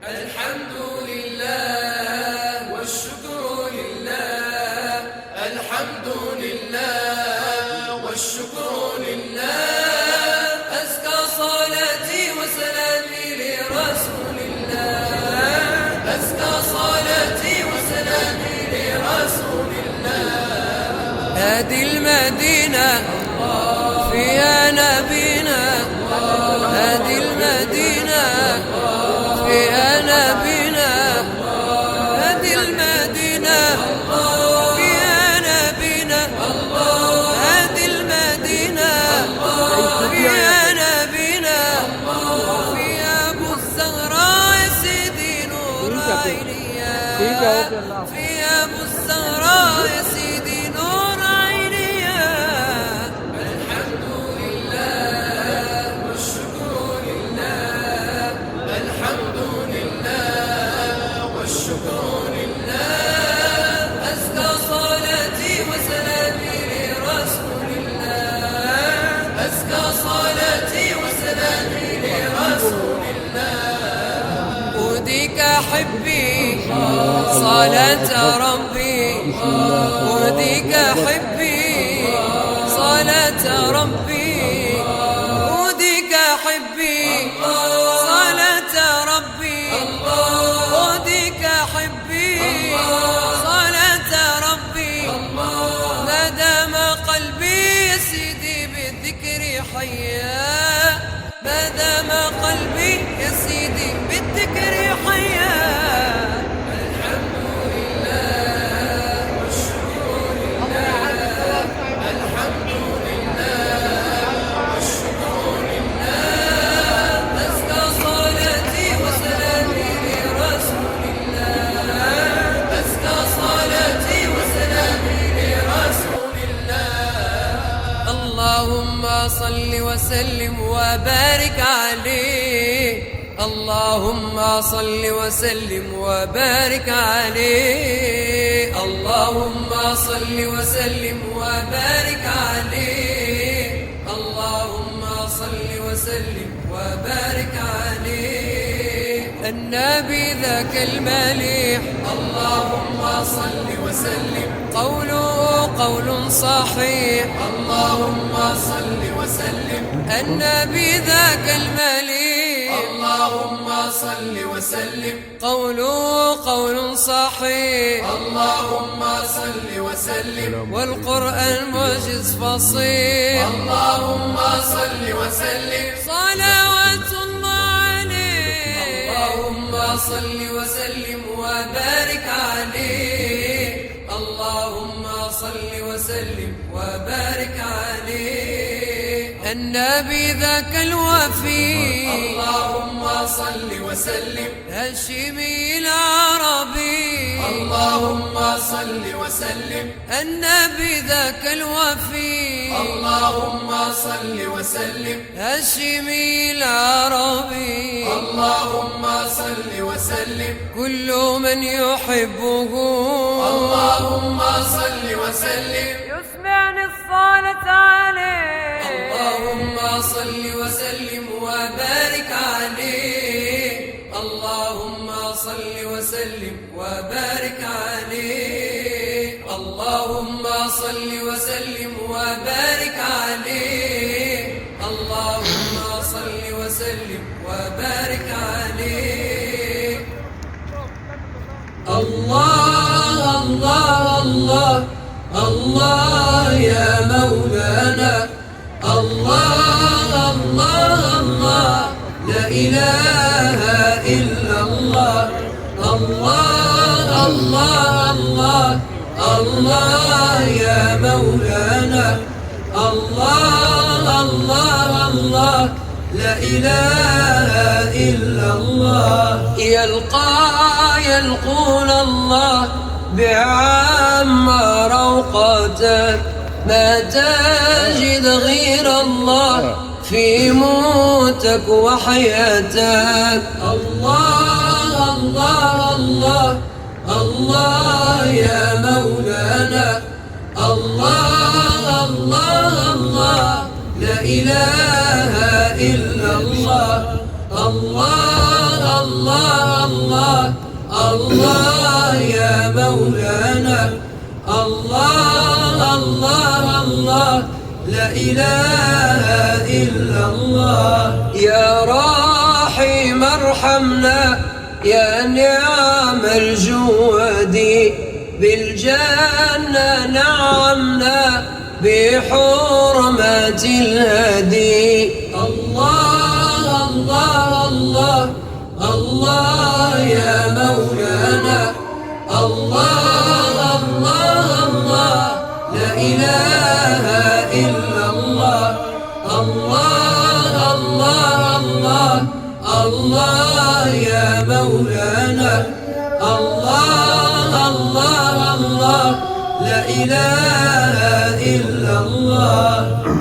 الحمد لله والشكر لله، الحمد لله والشكر لله. أزكى صلاتي وسلامي لرسول الله، أزكى صلاتي وسلامي لرسول الله. هذه المدينة فيها نبينا، هذه المدينة فيها نبينا، هذه المدينة فيها نبينا، هذه المدينة فيها نبينا، فيها أبو الزهراء يا سيدي نور عينيا، فيها أبو الزهراء يا سيدي نور عينيا. الحمد لله والشكر لله، الحمد لله والشكر لله. أزكى صلاتي وسلامي لرسول الله، أزكى صلاتي وسلامي لرسول الله. أوديك أحبي صلاة ربي، أوديك أحبي صلاة ربي، أوديك أحبي صلاة ربي، أوديك أحبي صلاة ربي. ما دام قلبي يا سيدي بالذكر حيا، ما دام قلبي يا سيدي بالذكر حيا. الحمد لله والشكر لله، الحمد لله والشكر لله. أزكى صلاتي وسلامي لرسول الله، أزكى صلاتي وسلامي لرسول الله. اللهم صل وسلم وبارك عليه، اللهم صل وسلم وبارك عليه، اللهم صل وسلم وبارك عليه، اللهم صل وسلم وبارك عليه. النبي ذاك المليح اللهم صل وسلم، قوله قول صحيح اللهم صل وسلم. النبي ذاك المليح اللهم صل وسلم، قوله قول صحيح اللهم صل وسلم. والقرآن معجز فصيح اللهم صل وسلم، صلوات الله عليه. اللهم صل وسلم وبارك عليه، اللهم صل وسلم وبارك عليه. النبي ذاك الوفي اللهم صل وسلم، هاشمي العربي اللهم صل وسلم. النبي ذاك الوفي اللهم صل وسلم، هاشمي العربي اللهم صل وسلم. كل من يحبه اللهم صل وسلم، يسمعني الصلاة عليه. اللهم صل وسلم وبارك عليه، اللهم صل وسلم وبارك عليه، اللهم صل وسلم وبارك عليه، اللهم صل وسلم وبارك عليه. الله الله الله الله يا مولانا، الله الله الله لا إله إلا الله، الله الله الله الله يا مولانا، الله الله الله لا إله إلا الله. يلقون الله بعم روقتك، ما تجد غير الله في موتك وحياتك. الله الله الله الله يا مولانا، الله الله الله لا إله إلا الله، الله الله الله الله يا مولانا، الله الله الله، لا إله إلا الله. يا رحيم ارحمنا، يا نعم الجوادي، بالجنة نعمنا بحرمة الهدي. الله الله الله الله يا مولانا، الله الله الله، لا إله إلا الله. الله الله الله الله يا مولانا، الله الله الله، لا إله إلا الله.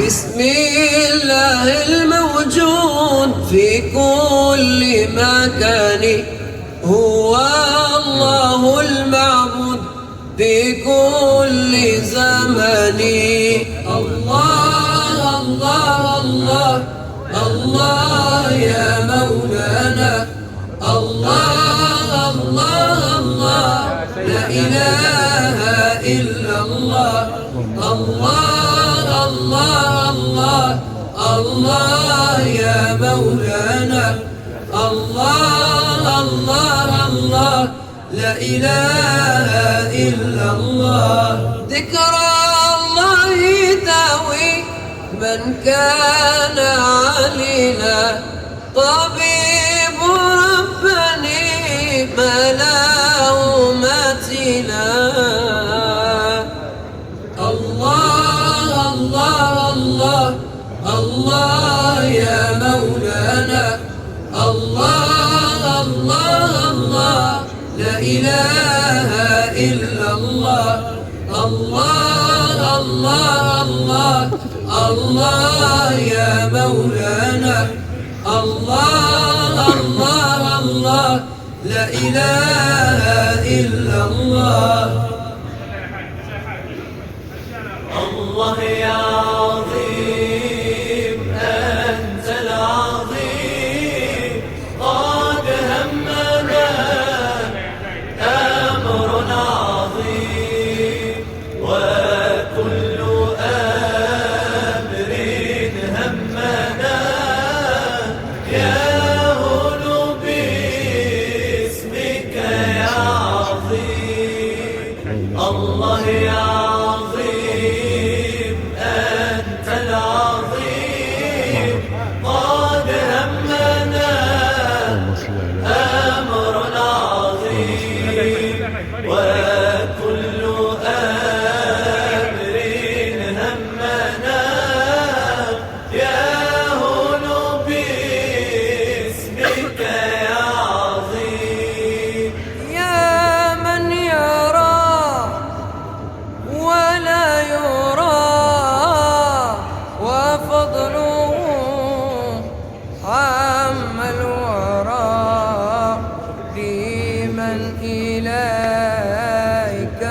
بسم الله الموجود في كل مكان، هو الله المعبود في كل زمان. الله الله الله الله يا مولانا، الله الله الله، لا إله إلا الله. الله الله الله الله يا مولانا، الله الله الله، لا إله إلا الله. ذكر الله داوي من كان علينا، طبيب ربني ملامتنا. الله الله الله الله يا مولانا، الله الله الله، لا إله إلا الله. الله الله الله الله يا مولانا، الله الله الله، لا إله إلا الله. الله يا عظيم أنت العظيم، قد همنا أمر عظيم، وكل أمر همنا يهون باسمك يا عظيم. الله يا عظيم أنت العظيم، قد همنا أمر عظيم، وكل أمر همنا يهون باسمك يا عظيم. يا من يرى ولا يرى، وفضله عم الورى، لمن إليك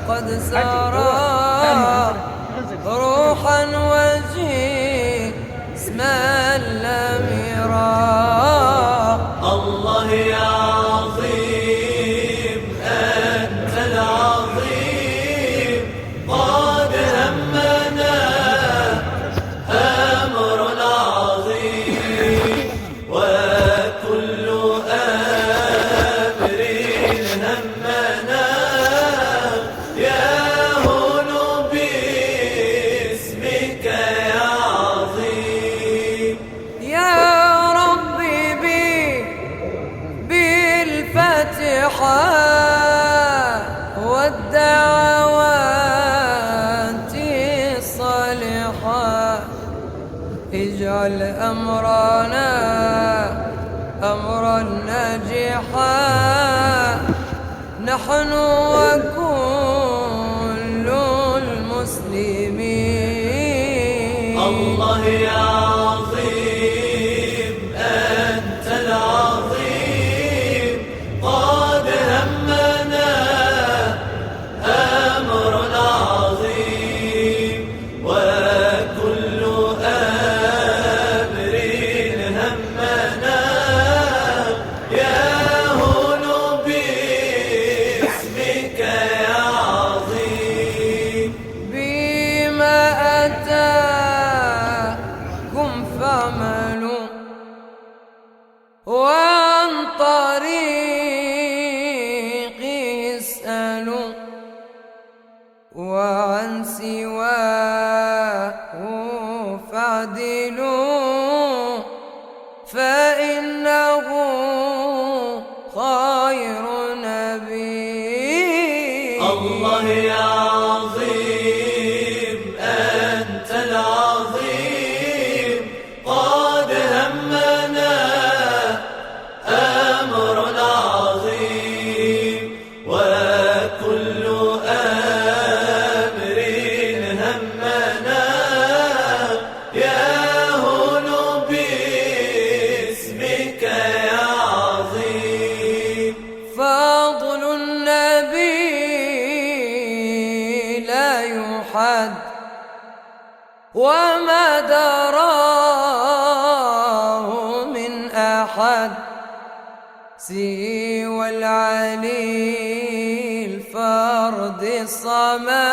قد سرى، روحا وجسما لم يرى. الله يا عظيم أنت العظيم، قد همنا أمر عظيم، وكل أمر همنا يهون باسمك يا عظيم. يا ربي بالفاتحة والدعوات الصالحة، اجعل أمرنا أمرا ناجحا، نحن وكل المسلمين. الله يا عظيم أنت العظيم، قد همنا أمر عظيم، وكل أمر همنا يهون باسمك وعن سواه فاعدلوا فإنه خير نبي. الله يا عظيم أنت العظيم، قد همنا أمر عظيم، وكل أمر همنا يهون باسمك يا عظيم. فضل النبي لا يحد، وما دراه من أحد سوى العلي الفرد الصمد.